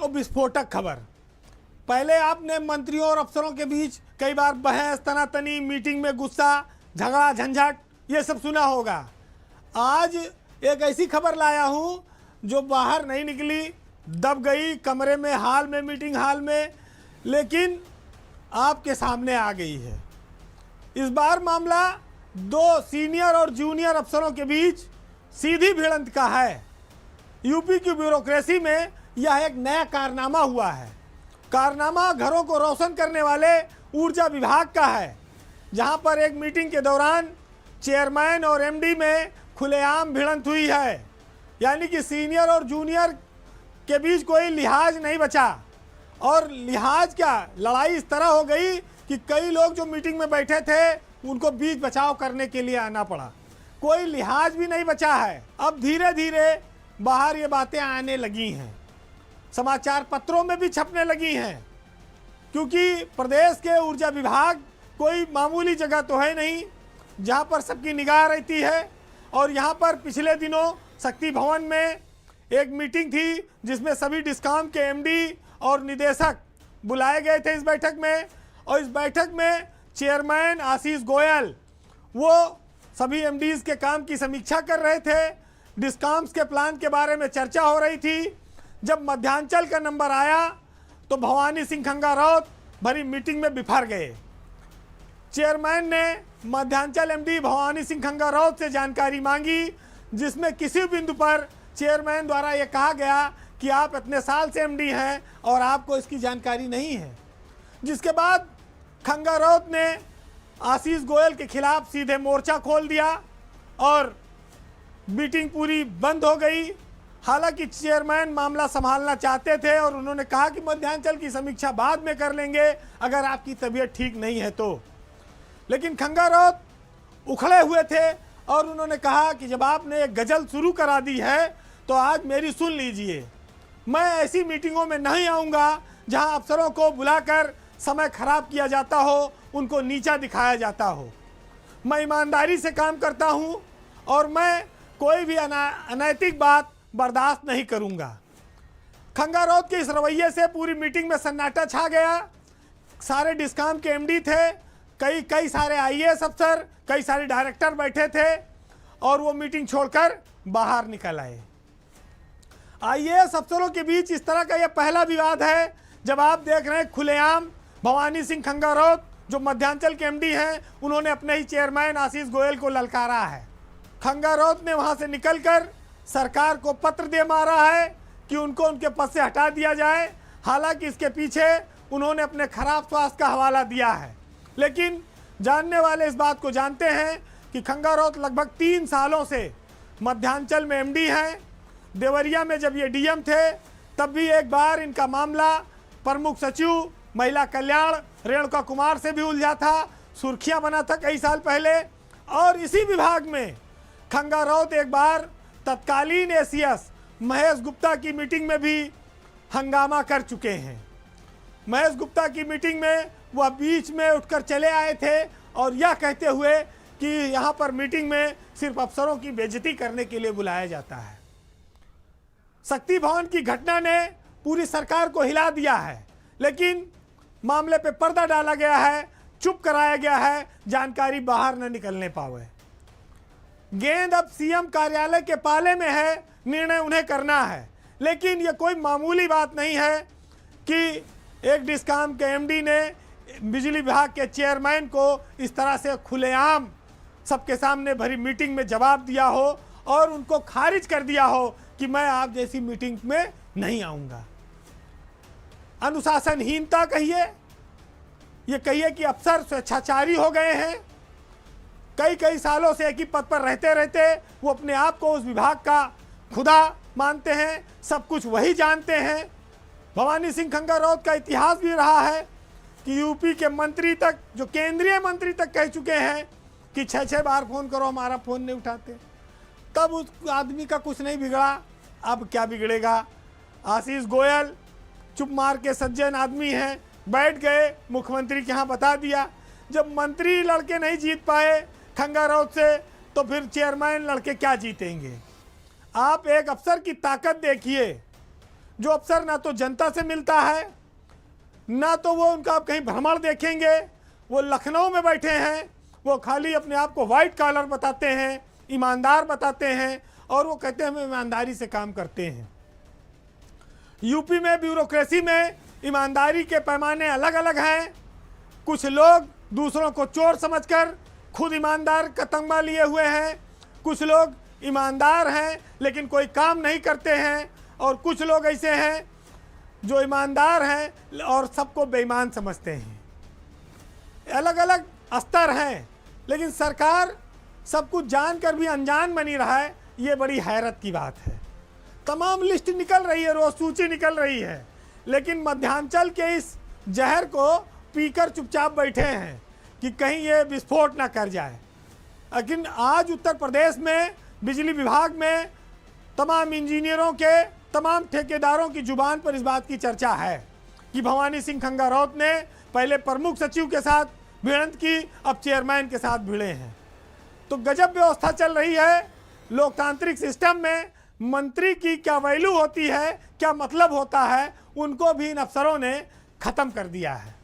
और विस्फोटक खबर। पहले आपने मंत्रियों और अफसरों के बीच कई बार बहस, तनातनी, मीटिंग में गुस्सा, झगड़ा, झंझट, ये सब सुना होगा। आज एक ऐसी खबर लाया हूँ जो बाहर नहीं निकली, दब गई कमरे में, हाल में, मीटिंग हाल में, लेकिन आपके सामने आ गई है। इस बार मामला दो सीनियर और जूनियर अफसरों के बीच सीधी भिड़ंत का है। यूपी की ब्यूरोक्रेसी में यह एक नया कारनामा हुआ है। कारनामा घरों को रोशन करने वाले ऊर्जा विभाग का है, जहां पर एक मीटिंग के दौरान चेयरमैन और एमडी में खुलेआम भिड़ंत हुई है। यानी कि सीनियर और जूनियर के बीच कोई लिहाज नहीं बचा। और लिहाज क्या, लड़ाई इस तरह हो गई कि कई लोग जो मीटिंग में बैठे थे उनको बीच बचाव करने के लिए आना पड़ा। कोई लिहाज भी नहीं बचा है। अब धीरे धीरे बाहर ये बातें आने लगी हैं, समाचार पत्रों में भी छपने लगी हैं, क्योंकि प्रदेश के ऊर्जा विभाग कोई मामूली जगह तो है नहीं जहां पर सबकी निगाह रहती है। और यहां पर पिछले दिनों शक्ति भवन में एक मीटिंग थी जिसमें सभी डिस्कॉम के एमडी और निदेशक बुलाए गए थे इस बैठक में। और इस बैठक में चेयरमैन आशीष गोयल वो सभी एमडीज के काम की समीक्षा कर रहे थे। डिस्कॉम्स के प्लान के बारे में चर्चा हो रही थी। जब मध्यांचल का नंबर आया तो भवानी सिंह खंगारात भरी मीटिंग में बिफर गए। चेयरमैन ने मध्यांचल एमडी भवानी सिंह खंगारात से जानकारी मांगी, जिसमें किसी बिंदु पर चेयरमैन द्वारा यह कहा गया कि आप इतने साल से एमडी हैं और आपको इसकी जानकारी नहीं है। जिसके बाद खंगारात ने आशीष गोयल के खिलाफ सीधे मोर्चा खोल दिया और मीटिंग पूरी बंद हो गई। हालांकि चेयरमैन मामला संभालना चाहते थे और उन्होंने कहा कि मध्यांचल की समीक्षा बाद में कर लेंगे अगर आपकी तबीयत ठीक नहीं है तो। लेकिन खंगारात उखड़े हुए थे और उन्होंने कहा कि जब आपने एक गजल शुरू करा दी है तो आज मेरी सुन लीजिए। मैं ऐसी मीटिंगों में नहीं आऊँगा जहां अफसरों को बुलाकर समय खराब किया जाता हो, उनको नीचा दिखाया जाता हो। मैं ईमानदारी से काम करता हूं और मैं कोई भी अनैतिक बात बर्दाश्त नहीं करूंगा। खंगारात के इस रवैये से पूरी मीटिंग में सन्नाटा छा गया। सारे डिस्कॉम के एमडी थे, कई सारे आईएएस अफसर, कई सारे डायरेक्टर बैठे थे और वो मीटिंग छोड़कर बाहर निकल आए। आईएएस अफसरों के बीच इस तरह का यह पहला विवाद है जब आप देख रहे हैं खुलेआम भवानी सिंह खंगारात जो मध्यांचल के एमडी हैं, उन्होंने अपने ही चेयरमैन आशीष गोयल को ललकारा है। खंगारात ने वहां से निकलकर सरकार को पत्र दे मारा है कि उनको उनके पद से हटा दिया जाए। हालांकि इसके पीछे उन्होंने अपने खराब स्वास्थ्य का हवाला दिया है। लेकिन जानने वाले इस बात को जानते हैं कि खंगारात लगभग 3 सालों से मध्यांचल में एमडी हैं। देवरिया में जब ये डीएम थे तब भी एक बार इनका मामला प्रमुख सचिव महिला कल्याण रेणुका कुमार से भी उलझा था, सुर्खियां बना था कई साल पहले। और इसी विभाग में खंगारात एक बार तत्कालीन एसीएस महेश गुप्ता की मीटिंग में भी हंगामा कर चुके हैं। महेश गुप्ता की मीटिंग में वह बीच में उठकर चले आए थे और यह कहते हुए कि यहाँ पर मीटिंग में सिर्फ अफसरों की बेइज्जती करने के लिए बुलाया जाता है। शक्ति भवन की घटना ने पूरी सरकार को हिला दिया है, लेकिन मामले पे पर्दा डाला गया है, चुप कराया गया है, जानकारी बाहर न निकलने पावे। गेंद अब सीएम कार्यालय के पाले में है, निर्णय उन्हें करना है। लेकिन यह कोई मामूली बात नहीं है कि एक डिस्कॉम के एमडी ने बिजली विभाग के चेयरमैन को इस तरह से खुलेआम सबके सामने भरी मीटिंग में जवाब दिया हो और उनको खारिज कर दिया हो कि मैं आप जैसी मीटिंग में नहीं आऊँगा। अनुशासनहीनता कहिए, ये कहिए कि अफसर स्वेच्छाचारी हो गए हैं। कई सालों से एक ही पद पर रहते रहते वो अपने आप को उस विभाग का खुदा मानते हैं, सब कुछ वही जानते हैं। भवानी सिंह खंगारात का इतिहास भी रहा है कि यूपी के मंत्री तक, जो केंद्रीय मंत्री तक कह चुके हैं कि 6 बार फ़ोन करो, हमारा फ़ोन नहीं उठाते। तब उस आदमी का कुछ नहीं बिगड़ा, अब क्या बिगड़ेगा। आशीष गोयल चुप मार के सज्जन आदमी हैं, बैठ गए, मुख्यमंत्री के यहाँ बता दिया। जब मंत्री लड़के नहीं जीत पाए खंगारात से तो फिर चेयरमैन लड़के क्या जीतेंगे। आप एक अफसर की ताकत देखिए जो अफसर ना तो जनता से मिलता है, ना तो वो उनका आप कहीं भ्रमण देखेंगे। वो लखनऊ में बैठे हैं, वो खाली अपने आप को वाइट कॉलर बताते हैं, ईमानदार बताते हैं, और वो कहते हैं हम ईमानदारी से काम करते हैं। यूपी में ब्यूरोक्रेसी में ईमानदारी के पैमाने अलग अलग हैं। कुछ लोग दूसरों को चोर समझकर खुद ईमानदार का तमगा लिए हुए हैं, कुछ लोग ईमानदार हैं लेकिन कोई काम नहीं करते हैं, और कुछ लोग ऐसे हैं जो ईमानदार हैं और सबको बेईमान समझते हैं। अलग अलग स्तर हैं, लेकिन सरकार सब कुछ जानकर भी अनजान बनी रहा है। ये बड़ी हैरत की बात है। तमाम लिस्ट निकल रही है, रोज सूची निकल रही है, लेकिन मध्यांचल के इस जहर को पीकर चुपचाप बैठे हैं कि कहीं ये विस्फोट ना कर जाए। लेकिन आज उत्तर प्रदेश में बिजली विभाग में तमाम इंजीनियरों के, तमाम ठेकेदारों की जुबान पर इस बात की चर्चा है कि भवानी सिंह खंगारौत ने पहले प्रमुख सचिव के साथ भिड़ंत की, अब चेयरमैन के साथ भिड़े हैं। तो गजब व्यवस्था चल रही है। लोकतांत्रिक सिस्टम में मंत्री की क्या वैल्यू होती है, क्या मतलब होता है, उनको भी इन अफसरों ने खत्म कर दिया है।